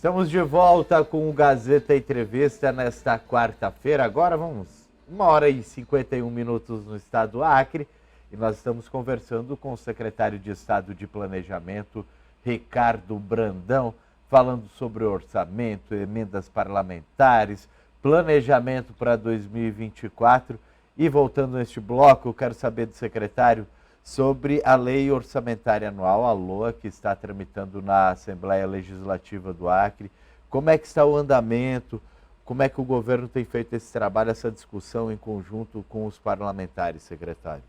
Estamos de volta com o Gazeta Entrevista nesta quarta-feira. Agora vamos 1h51 no estado do Acre e nós estamos conversando com o secretário de Estado de Planejamento, Ricardo Brandão, falando sobre orçamento, emendas parlamentares, planejamento para 2024. E voltando neste bloco, eu quero saber do secretário sobre a Lei Orçamentária Anual, a LOA, que está tramitando na Assembleia Legislativa do Acre. Como é que está o andamento? Como é que o governo tem feito esse trabalho, essa discussão em conjunto com os parlamentares, secretário?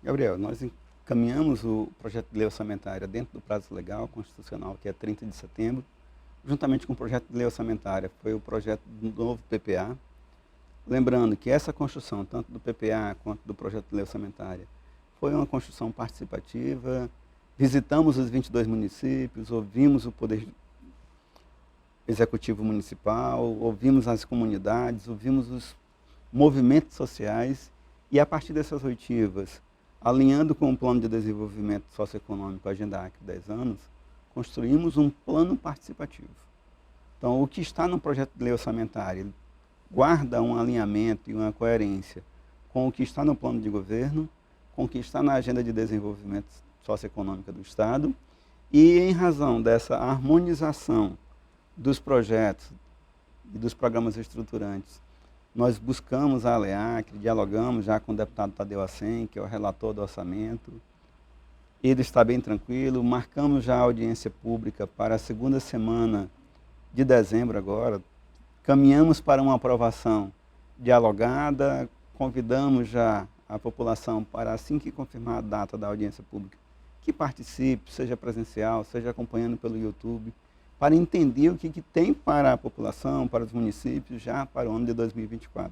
Gabriel, nós encaminhamos o projeto de lei orçamentária dentro do prazo legal constitucional, que é 30 de setembro, juntamente com o projeto de lei orçamentária, foi o projeto do novo PPA. Lembrando que essa construção, tanto do PPA quanto do projeto de lei orçamentária, foi uma construção participativa, visitamos os 22 municípios, ouvimos o Poder Executivo Municipal, ouvimos as comunidades, ouvimos os movimentos sociais e a partir dessas oitivas, alinhando com o Plano de Desenvolvimento Socioeconômico Agenda Acre 10 anos, construímos um plano participativo. Então, o que está no projeto de lei orçamentária guarda um alinhamento e uma coerência com o que está no plano de governo, com o que está na Agenda de Desenvolvimento Socioeconômico do Estado, e em razão dessa harmonização dos projetos e dos programas estruturantes, nós buscamos a ALEACRE, dialogamos já com o deputado Tadeu Assem, que é o relator do orçamento. Ele está bem tranquilo, marcamos já a audiência pública para a segunda semana de dezembro agora, caminhamos para uma aprovação dialogada, convidamos já a população para, assim que confirmar a data da audiência pública, que participe, seja presencial, seja acompanhando pelo YouTube, para entender o que tem para a população, para os municípios, já para o ano de 2024.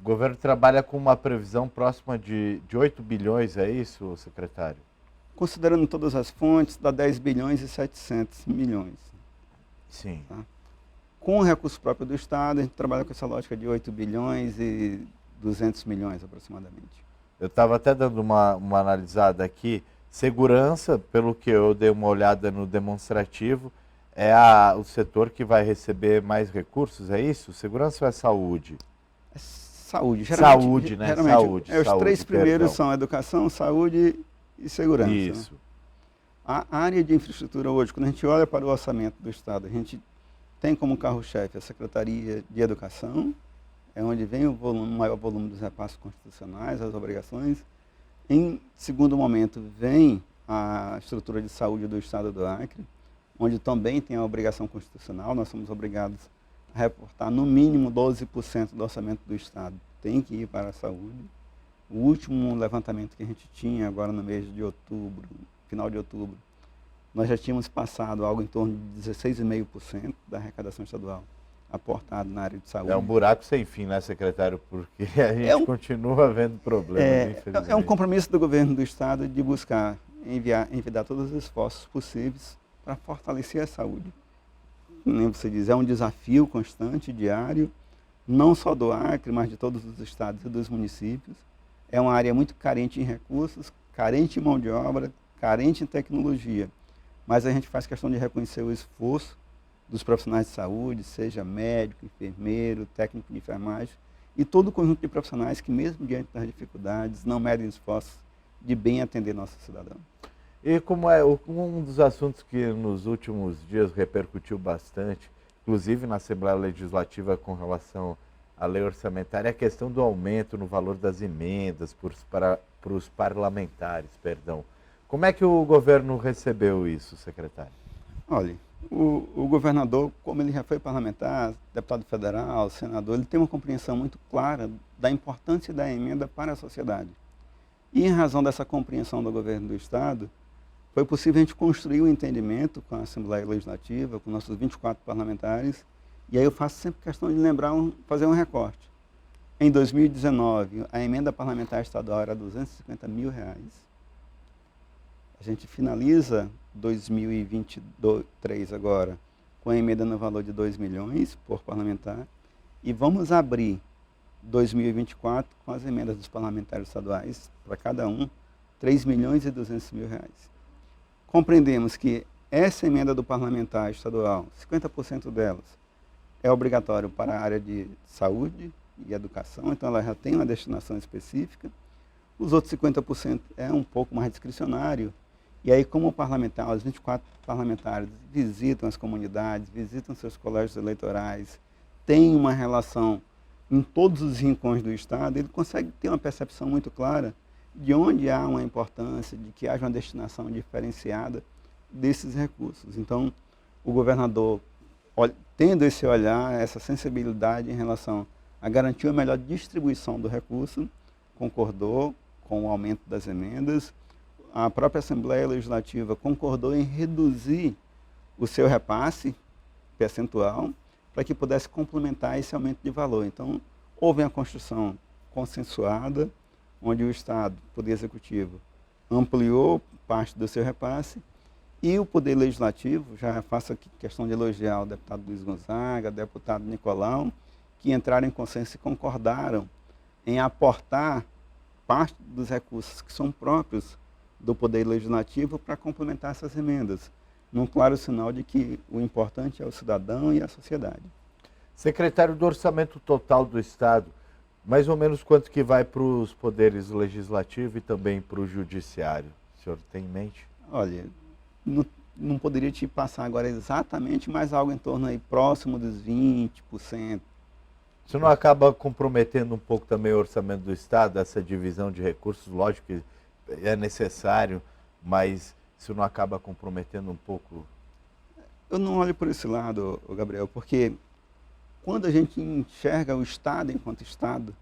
O governo trabalha com uma previsão próxima de 8 bilhões, é isso, secretário? Considerando todas as fontes, dá 10 bilhões e 700 milhões. Sim. Tá? Com o recurso próprio do Estado, a gente trabalha com essa lógica de 8 bilhões e 200 milhões aproximadamente. Eu estava até dando uma analisada aqui. Segurança, pelo que eu dei uma olhada no demonstrativo, é o setor que vai receber mais recursos, é isso? Segurança ou é saúde? É saúde. Saúde, né? Geralmente, Saúde. Os três primeiros perdão. são educação, saúde e segurança. Isso. Né? A área de infraestrutura hoje, quando a gente olha para o orçamento do Estado, a gente tem como carro-chefe a Secretaria de Educação, é onde vem o maior volume dos repassos constitucionais, as obrigações. Em segundo momento, vem a estrutura de saúde do Estado do Acre, onde também tem a obrigação constitucional. Nós somos obrigados a reportar no mínimo 12% do orçamento do Estado. Tem que ir para a saúde. O último levantamento que a gente tinha agora no mês de outubro, final de outubro, nós já tínhamos passado algo em torno de 16,5% da arrecadação estadual aportado na área de saúde. É um buraco sem fim, né, secretário? Porque a gente continua vendo problemas, infelizmente. É um compromisso do governo do Estado de buscar enviar todos os esforços possíveis para fortalecer a saúde. Como você diz, é um desafio constante, diário, não só do Acre, mas de todos os estados e dos municípios. É uma área muito carente em recursos, carente em mão de obra, carente em tecnologia. Mas a gente faz questão de reconhecer o esforço dos profissionais de saúde, seja médico, enfermeiro, técnico de enfermagem, e todo o conjunto de profissionais que, mesmo diante das dificuldades, não medem esforços de bem atender nossos cidadãos. E como é um dos assuntos que nos últimos dias repercutiu bastante, inclusive na Assembleia Legislativa com relação à lei orçamentária, é a questão do aumento no valor das emendas para os parlamentares, perdão. Como é que o governo recebeu isso, secretário? Olha, o governador, como ele já foi parlamentar, deputado federal, senador, ele tem uma compreensão muito clara da importância da emenda para a sociedade. E em razão dessa compreensão do governo do Estado, foi possível a gente construir um entendimento com a Assembleia Legislativa, com nossos 24 parlamentares, e aí eu faço sempre questão de lembrar, fazer um recorte. Em 2019, a emenda parlamentar estadual era R$ 250 mil. A gente finaliza 2023 agora com a emenda no valor de 2 milhões por parlamentar e vamos abrir 2024 com as emendas dos parlamentares estaduais para cada um, 3 milhões e 200 mil reais. Compreendemos que essa emenda do parlamentar estadual, 50% delas é obrigatório para a área de saúde e educação, então ela já tem uma destinação específica. Os outros 50% é um pouco mais discricionário. E aí, como parlamentar, os 24 parlamentares visitam as comunidades, visitam seus colégios eleitorais, têm uma relação em todos os rincões do Estado, ele consegue ter uma percepção muito clara de onde há uma importância, de que haja uma destinação diferenciada desses recursos. Então, o governador, tendo esse olhar, essa sensibilidade em relação a garantir a melhor distribuição do recurso, concordou com o aumento das emendas. A própria Assembleia Legislativa concordou em reduzir o seu repasse percentual para que pudesse complementar esse aumento de valor. Então, houve uma construção consensuada, onde o Estado, o Poder Executivo, ampliou parte do seu repasse e o Poder Legislativo, já faço aqui questão de elogiar o deputado Luiz Gonzaga, o deputado Nicolau, que entraram em consenso e concordaram em aportar parte dos recursos que são próprios do Poder Legislativo para complementar essas emendas, num claro sinal de que o importante é o cidadão e a sociedade. Secretário, do orçamento total do Estado, mais ou menos quanto que vai para os poderes legislativo e também para o judiciário? O senhor tem em mente? Olha, não poderia te passar agora exatamente, mas algo em torno aí próximo dos 20%. Isso não acaba comprometendo um pouco também o orçamento do Estado, essa divisão de recursos? Lógico que é necessário, mas isso não acaba comprometendo um pouco? Eu não olho por esse lado, Gabriel, porque quando a gente enxerga o Estado enquanto Estado,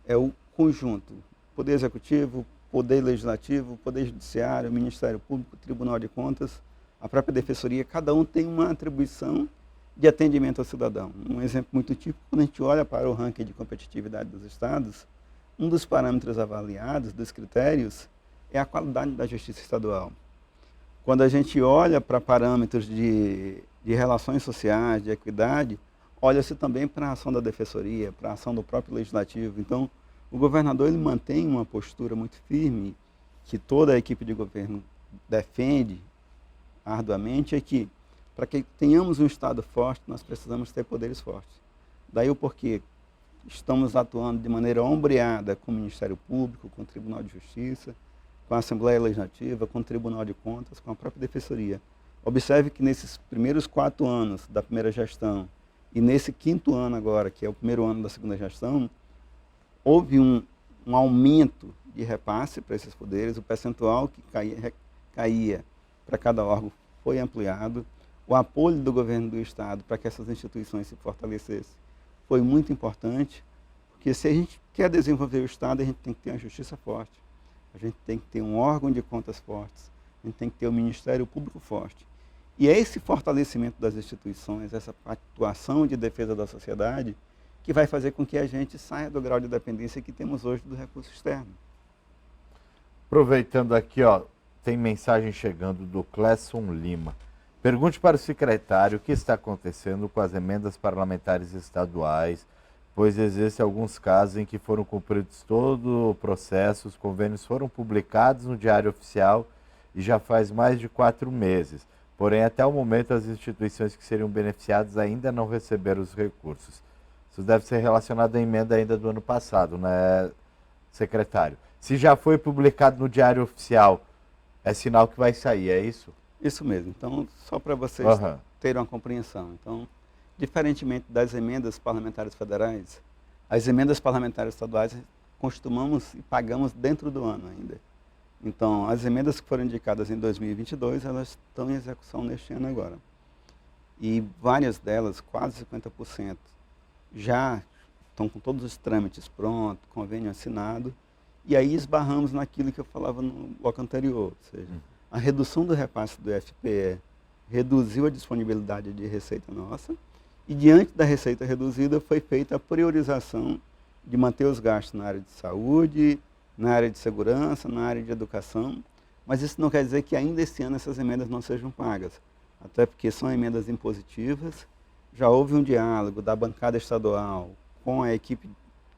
é o conjunto, Poder Executivo, Poder Legislativo, Poder Judiciário, Ministério Público, Tribunal de Contas, a própria Defensoria, cada um tem uma atribuição de atendimento ao cidadão. Um exemplo muito típico, quando a gente olha para o ranking de competitividade dos estados, um dos parâmetros avaliados, dos critérios, é a qualidade da justiça estadual. Quando a gente olha para parâmetros de relações sociais, de equidade, olha-se também para a ação da Defensoria, para a ação do próprio Legislativo. Então, o governador ele mantém uma postura muito firme, que toda a equipe de governo defende arduamente, é que para que tenhamos um Estado forte, nós precisamos ter poderes fortes. Daí o porquê estamos atuando de maneira ombreada com o Ministério Público, com o Tribunal de Justiça, com a Assembleia Legislativa, com o Tribunal de Contas, com a própria Defensoria. Observe que nesses primeiros 4 anos da primeira gestão e nesse 5º ano agora, que é o primeiro ano da segunda gestão, houve um aumento de repasse para esses poderes, o percentual que caía para cada órgão foi ampliado, o apoio do governo do Estado para que essas instituições se fortalecessem foi muito importante, porque se a gente quer desenvolver o Estado, a gente tem que ter uma justiça forte, a gente tem que ter um órgão de contas fortes, a gente tem que ter um Ministério Público forte. E é esse fortalecimento das instituições, essa atuação de defesa da sociedade, que vai fazer com que a gente saia do grau de dependência que temos hoje do recurso externo. Aproveitando aqui, tem mensagem chegando do Clesson Lima. Pergunte para o secretário o que está acontecendo com as emendas parlamentares estaduais, pois existem alguns casos em que foram cumpridos todo o processo, os convênios foram publicados no Diário Oficial e já faz mais de 4 meses. Porém, até o momento, as instituições que seriam beneficiadas ainda não receberam os recursos. Isso deve ser relacionado à emenda ainda do ano passado, né, secretário? Se já foi publicado no Diário Oficial, é sinal que vai sair, é isso? Isso mesmo. Então, só para vocês terem uma compreensão. Então, diferentemente das emendas parlamentares federais, as emendas parlamentares estaduais costumamos e pagamos dentro do ano ainda. Então, as emendas que foram indicadas em 2022, elas estão em execução neste ano agora. E várias delas, quase 50%, já estão com todos os trâmites prontos, convênio assinado, e aí esbarramos naquilo que eu falava no bloco anterior, ou seja, a redução do repasse do FPE reduziu a disponibilidade de receita nossa, e diante da receita reduzida foi feita a priorização de manter os gastos na área de saúde, na área de segurança, na área de educação, mas isso não quer dizer que ainda esse ano essas emendas não sejam pagas, até porque são emendas impositivas. Já houve um diálogo da bancada estadual com a equipe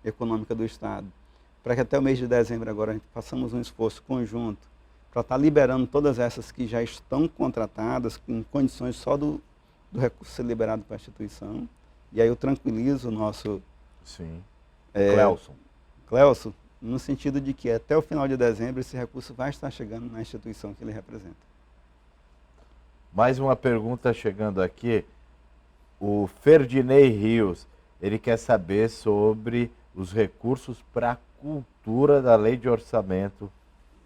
econômica do Estado, para que até o mês de dezembro agora a gente façamos um esforço conjunto para estar liberando todas essas que já estão contratadas, com condições só do recurso ser liberado para a instituição. E aí eu tranquilizo o nosso Sim. Clelson. Clelson, no sentido de que até o final de dezembro esse recurso vai estar chegando na instituição que ele representa. Mais uma pergunta chegando aqui. O Ferdinei Rios, ele quer saber sobre os recursos para a cultura da lei de orçamento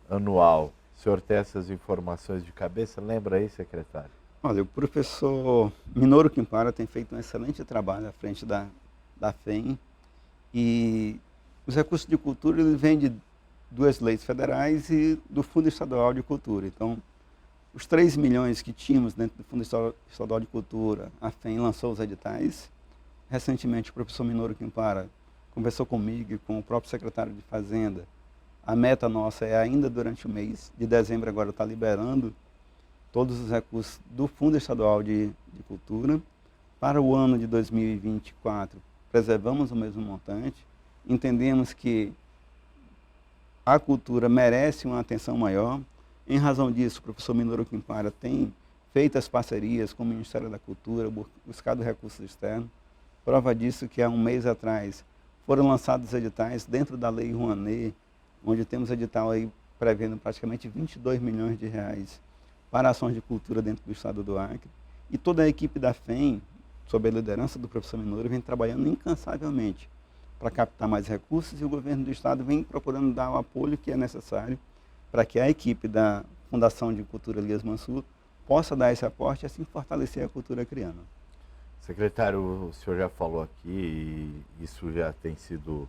anual. O senhor tem essas informações de cabeça? Lembra aí, secretário? Olha, o professor Minoru Kimpara tem feito um excelente trabalho à frente da FEM, e os recursos de cultura eles vêm de 2 leis federais e do Fundo Estadual de Cultura. Então, os 3 milhões que tínhamos dentro do Fundo Estadual de Cultura, a FEM lançou os editais. Recentemente, o professor Minoru Kimpara conversou comigo e com o próprio secretário de Fazenda. A meta nossa é ainda durante o mês de dezembro agora estar liberando todos os recursos do Fundo Estadual de Cultura. Para o ano de 2024, preservamos o mesmo montante. Entendemos que a cultura merece uma atenção maior. Em razão disso, o professor Minoru Kimpara tem feito as parcerias com o Ministério da Cultura, buscado recursos externos. Prova disso que há um mês atrás foram lançados editais dentro da Lei Rouanet, onde temos edital aí prevendo praticamente 22 milhões de reais para ações de cultura dentro do estado do Acre. E toda a equipe da FEM, sob a liderança do professor Minoru, vem trabalhando incansavelmente para captar mais recursos, e o governo do estado vem procurando dar o apoio que é necessário para que a equipe da Fundação de Cultura Elias Mansur possa dar esse aporte e assim fortalecer a cultura acreana. Secretário, o senhor já falou aqui, e isso já tem sido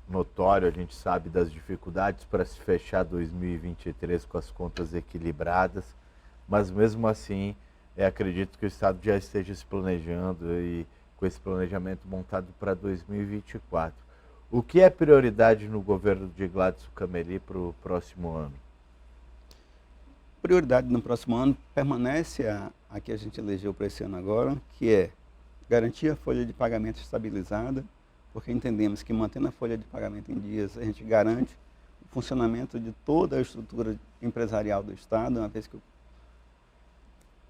notório, a gente sabe das dificuldades para se fechar 2023 com as contas equilibradas, mas mesmo assim, acredito que o Estado já esteja se planejando e com esse planejamento montado para 2024. O que é prioridade no governo de Gladson Cameli para o próximo ano? Prioridade no próximo ano permanece a que a gente elegeu para esse ano agora, que é garantir a folha de pagamento estabilizada, porque entendemos que mantendo a folha de pagamento em dias, a gente garante o funcionamento de toda a estrutura empresarial do Estado, uma vez que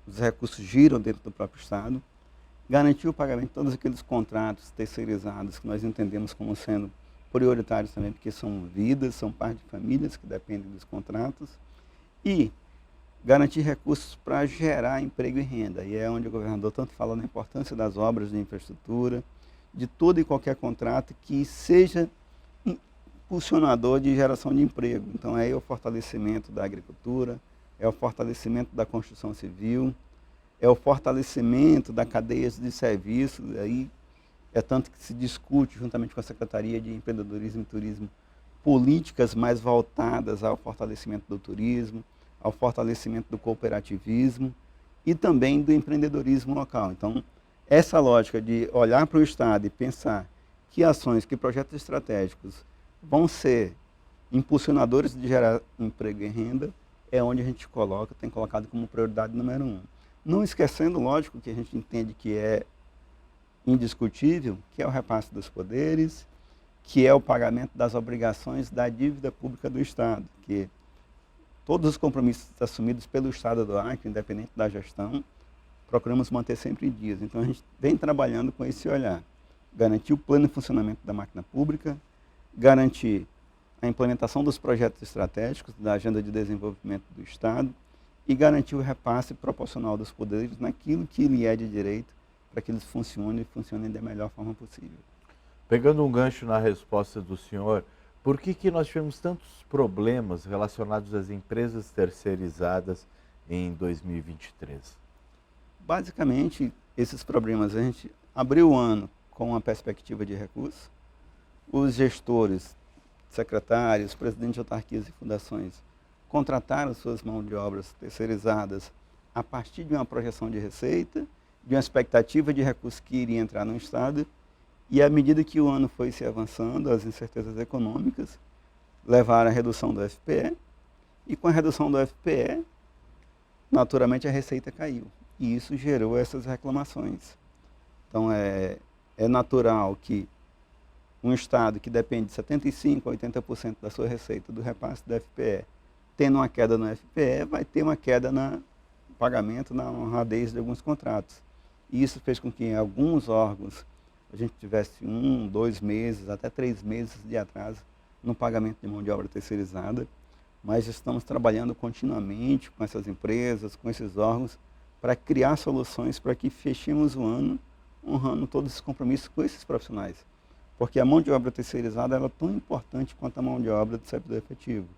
os recursos giram dentro do próprio Estado. Garantir o pagamento de todos aqueles contratos terceirizados que nós entendemos como sendo prioritários também, porque são vidas, são parte de famílias que dependem dos contratos. E garantir recursos para gerar emprego e renda. E é onde o governador tanto fala na importância das obras de infraestrutura, de todo e qualquer contrato que seja impulsionador de geração de emprego. Então é o fortalecimento da agricultura, é o fortalecimento da construção civil, é o fortalecimento da cadeia de serviços. Aí é tanto que se discute, juntamente com a Secretaria de Empreendedorismo e Turismo, políticas mais voltadas ao fortalecimento do turismo, ao fortalecimento do cooperativismo e também do empreendedorismo local. Então, essa lógica de olhar para o Estado e pensar que ações, que projetos estratégicos vão ser impulsionadores de gerar emprego e renda, é onde a gente tem colocado como prioridade número 1. Não esquecendo, lógico, que a gente entende que é indiscutível, que é o repasse dos poderes, que é o pagamento das obrigações da dívida pública do Estado, que todos os compromissos assumidos pelo Estado do Acre, independente da gestão, procuramos manter sempre em dias. Então a gente vem trabalhando com esse olhar. Garantir o pleno funcionamento da máquina pública, garantir a implementação dos projetos estratégicos da Agenda de Desenvolvimento do Estado e garantir o repasse proporcional dos poderes naquilo que lhe é de direito, para que eles funcionem da melhor forma possível. Pegando um gancho na resposta do senhor, por que nós tivemos tantos problemas relacionados às empresas terceirizadas em 2023? Basicamente, esses problemas, a gente abriu o ano com uma perspectiva de recurso. Os gestores, secretários, presidentes de autarquias e fundações contrataram suas mãos de obras terceirizadas a partir de uma projeção de receita, de uma expectativa de recursos que iria entrar no Estado, e à medida que o ano foi se avançando, as incertezas econômicas levaram à redução do FPE, e com a redução do FPE, naturalmente a receita caiu, e isso gerou essas reclamações. Então é natural que um Estado que depende de 75% a 80% da sua receita do repasse do FPE tendo uma queda no FPE, vai ter uma queda no pagamento, na honradez de alguns contratos. E isso fez com que em alguns órgãos a gente tivesse 1, 2 meses, até 3 meses de atraso no pagamento de mão de obra terceirizada, mas estamos trabalhando continuamente com essas empresas, com esses órgãos, para criar soluções para que fechemos o ano honrando todos esses compromissos com esses profissionais. Porque a mão de obra terceirizada ela é tão importante quanto a mão de obra do servidor efetivo.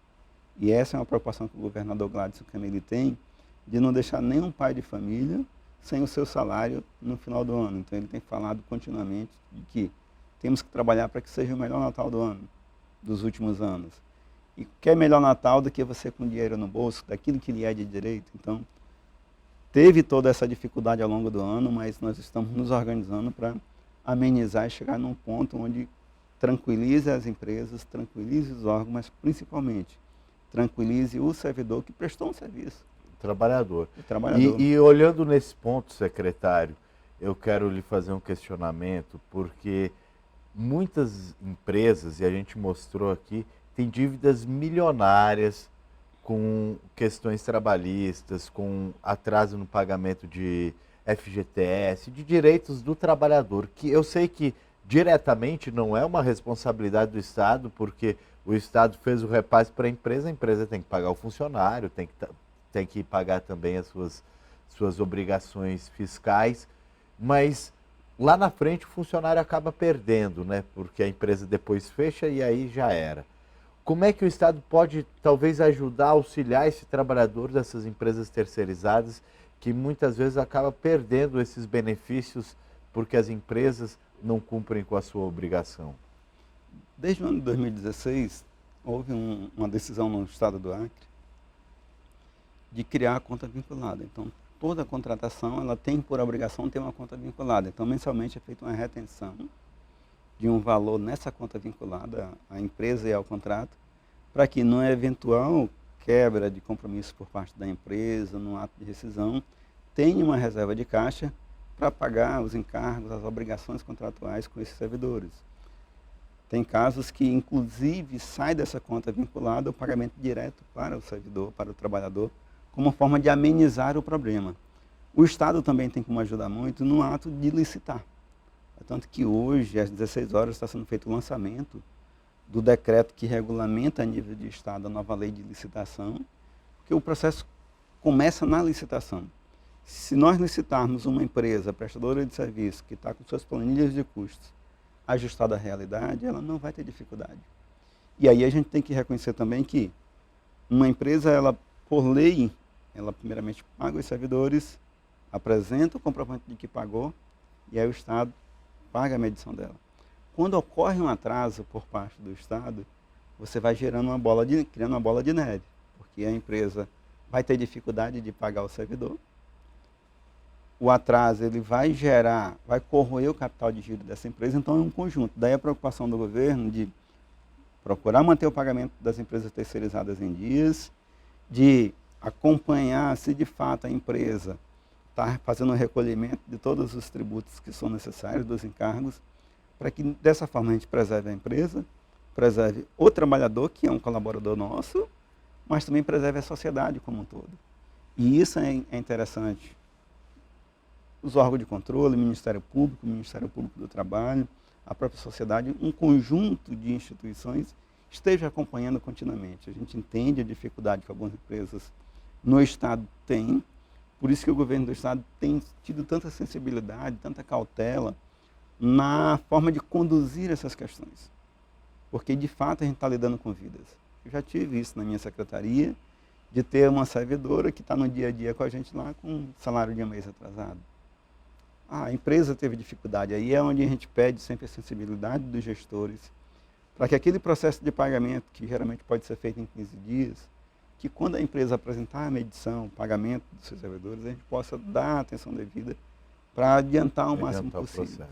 E essa é uma preocupação que o governador Gladson Cameli tem, de não deixar nenhum pai de família sem o seu salário no final do ano. Então ele tem falado continuamente de que temos que trabalhar para que seja o melhor Natal do ano, dos últimos anos. E que é melhor Natal do que você com dinheiro no bolso, daquilo que lhe é de direito. Então, teve toda essa dificuldade ao longo do ano, mas nós estamos nos organizando para amenizar e chegar num ponto onde tranquilize as empresas, tranquilize os órgãos, mas principalmente tranquilize o servidor que prestou um serviço. Trabalhador. O trabalhador. E olhando nesse ponto, secretário, eu quero lhe fazer um questionamento, porque muitas empresas, e a gente mostrou aqui, têm dívidas milionárias com questões trabalhistas, com atraso no pagamento de FGTS, de direitos do trabalhador, que eu sei que diretamente não é uma responsabilidade do Estado, porque o Estado fez o repasse para a empresa tem que pagar o funcionário, tem que pagar também as suas obrigações fiscais, mas lá na frente o funcionário acaba perdendo, né? Porque a empresa depois fecha e aí já era. Como é que o Estado pode talvez ajudar, auxiliar esse trabalhador dessas empresas terceirizadas que muitas vezes acaba perdendo esses benefícios porque as empresas não cumprem com a sua obrigação? Desde o ano de 2016, houve uma decisão no estado do Acre de criar a conta vinculada. Então, toda contratação ela tem por obrigação ter uma conta vinculada. Então, mensalmente é feita uma retenção de um valor nessa conta vinculada à empresa e ao contrato, para que, numa eventual quebra de compromisso por parte da empresa, num ato de rescisão, tenha uma reserva de caixa para pagar os encargos, as obrigações contratuais com esses servidores. Tem casos que, inclusive, sai dessa conta vinculada o pagamento direto para o servidor, para o trabalhador, como forma de amenizar o problema. O Estado também tem como ajudar muito no ato de licitar. Tanto que hoje, às 16 horas, está sendo feito o lançamento do decreto que regulamenta a nível de Estado a nova lei de licitação, porque o processo começa na licitação. Se nós licitarmos uma empresa prestadora de serviço que está com suas planilhas de custos ajustada à realidade, ela não vai ter dificuldade. E aí a gente tem que reconhecer também que uma empresa, ela, por lei, ela primeiramente paga os servidores, apresenta o comprovante de que pagou, e aí o Estado paga a medição dela. Quando ocorre um atraso por parte do Estado, você vai criando uma bola de neve, porque a empresa vai ter dificuldade de pagar o servidor, o atraso ele vai corroer o capital de giro dessa empresa, então é um conjunto. Daí a preocupação do governo de procurar manter o pagamento das empresas terceirizadas em dias, de acompanhar se de fato a empresa está fazendo o recolhimento de todos os tributos que são necessários, dos encargos, para que dessa forma a gente preserve a empresa, preserve o trabalhador, que é um colaborador nosso, mas também preserve a sociedade como um todo. E isso é interessante. Os órgãos de controle, o Ministério Público do Trabalho, a própria sociedade, um conjunto de instituições esteja acompanhando continuamente. A gente entende a dificuldade que algumas empresas no Estado têm, por isso que o governo do Estado tem tido tanta sensibilidade, tanta cautela na forma de conduzir essas questões. Porque, de fato, a gente está lidando com vidas. Eu já tive isso na minha secretaria, de ter uma servidora que está no dia a dia com a gente lá com salário de um mês atrasado. A empresa teve dificuldade, aí é onde a gente pede sempre a sensibilidade dos gestores, para que aquele processo de pagamento, que geralmente pode ser feito em 15 dias, que quando a empresa apresentar a medição, o pagamento dos seus servidores, a gente possa dar a atenção devida para adiantar o máximo possível.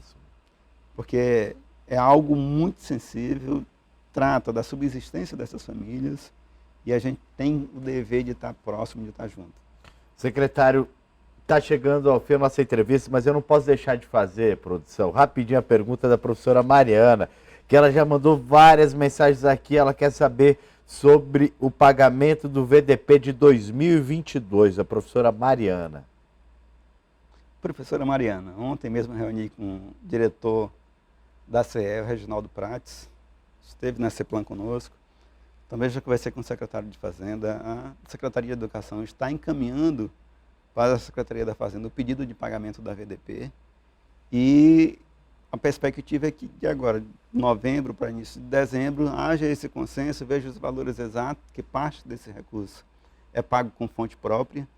Porque é algo muito sensível, trata da subsistência dessas famílias e a gente tem o dever de estar próximo, de estar junto. Secretário, está chegando ao fim a nossa entrevista, mas eu não posso deixar de fazer, produção, rapidinho a pergunta da professora Mariana, que ela já mandou várias mensagens aqui, ela quer saber sobre o pagamento do VDP de 2022, a professora Mariana. Professora Mariana, ontem mesmo eu reuni com o diretor da CE, o Reginaldo Prates, esteve na CEPLAN conosco. Também já conversei com o secretário de Fazenda. A Secretaria de Educação está encaminhando para a Secretaria da Fazenda o pedido de pagamento da VDP. E a perspectiva é que de agora, de novembro para início de dezembro, haja esse consenso, veja os valores exatos, que parte desse recurso é pago com fonte própria,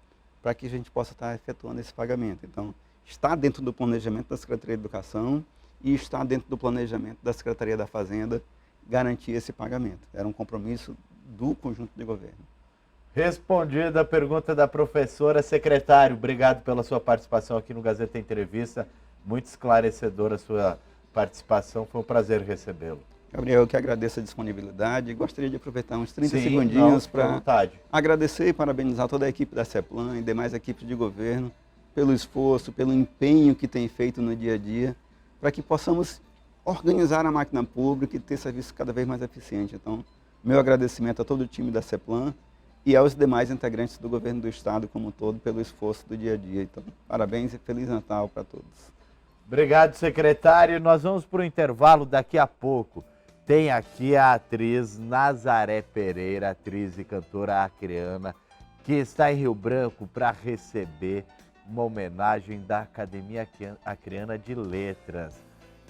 para que a gente possa estar efetuando esse pagamento. Então, está dentro do planejamento da Secretaria de Educação e está dentro do planejamento da Secretaria da Fazenda garantir esse pagamento. Era um compromisso do conjunto de governo. Respondida a pergunta da professora. Secretário, obrigado pela sua participação aqui no Gazeta Entrevista. Muito esclarecedora a sua participação. Foi um prazer recebê-lo. Gabriel, eu que agradeço a disponibilidade e gostaria de aproveitar uns 30 segundinhos para agradecer e parabenizar toda a equipe da CEPLAN e demais equipes de governo pelo esforço, pelo empenho que tem feito no dia a dia, para que possamos organizar a máquina pública e ter serviço cada vez mais eficiente. Então, meu agradecimento a todo o time da CEPLAN e aos demais integrantes do governo do Estado como um todo pelo esforço do dia a dia. Então, parabéns e Feliz Natal para todos. Obrigado, secretário. Nós vamos para o intervalo daqui a pouco. Tem aqui a atriz Nazaré Pereira, atriz e cantora acreana, que está em Rio Branco para receber uma homenagem da Academia Acreana de Letras.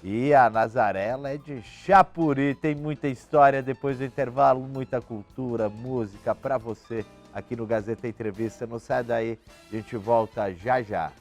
E a Nazaré, ela é de Chapuri, tem muita história. Depois do intervalo, muita cultura, música para você aqui no Gazeta Entrevista. Não sai daí, a gente volta já já.